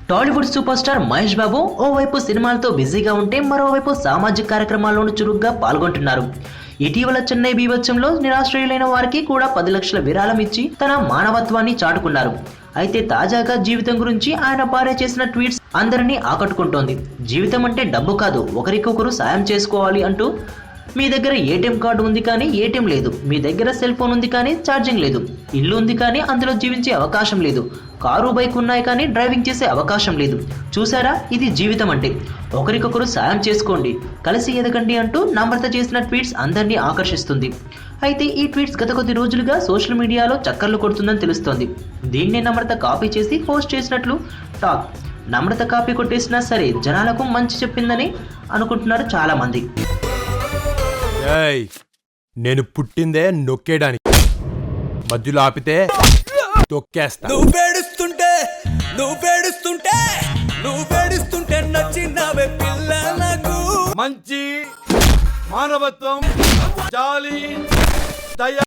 Tollywood super star Mahesh Babu ఓవైపు సినిమాలతో బిజీగా ఉంటే మరోవైపు సామాజిక కార్యక్రమాల్లోనూ చురుగ్గా పాల్గొంటున్నారు. ఇటీవల చెన్నై బీభత్సంలో నిరాశ్రయులైన వారికి కూడా 10 లక్షల విరాళం ఇచ్చి తన మానవత్వాన్ని చాటుకున్నారు. అయితే తాజాగా జీవితం గురించి ఆయన భార్య చేసిన ట్వీట్స్ అందరినీ ఆకట్టుకుంటోంది. జీవితం అంటే డబ్బు కాదు, ఒకరికొకరు సాయం చేసుకోవాలి అంటూ, మీ దగ్గర ఏటీఎం కార్డు ఉంది కానీ ఏటీఎం లేదు, మీ దగ్గర సెల్ ఫోన్ ఉంది కానీ ఛార్జింగ్ లేదు, ఇల్లు ఉంది కానీ అందులో జీవించే అవకాశం లేదు, కారు బైక్ ఉన్నాయి కానీ డ్రైవింగ్ చేసే అవకాశం లేదు. చూసారా, ఇది జీవితం అంటే. ఒకరికొకరు సాయం చేసుకోండి, కలిసి ఎదగండి అంటూ నమ్రత చేసిన ట్వీట్స్ అందరినీ ఆకర్షిస్తుంది. అయితే ఈ ట్వీట్స్ గత కొద్ది రోజులుగా సోషల్ మీడియాలో చక్కర్లు కొడుతుందని తెలుస్తోంది. దీన్నే నమ్రత కాపీ చేసి పోస్ట్ చేసినట్లు టాక్. నమ్రత కాపీ కొట్టేసినా సరే జనాలకు మంచి చెప్పిందని అనుకుంటున్నారు చాలా మంది. నేను పుట్టిందే నొక్కేయడానికి, మధ్యలో ఆపితే తొక్కేస్తా. నువ్వేడుస్తుంటే నచ్చినవే పిల్ల నాకు. మంచి మానవత్వం, జాలి, దయ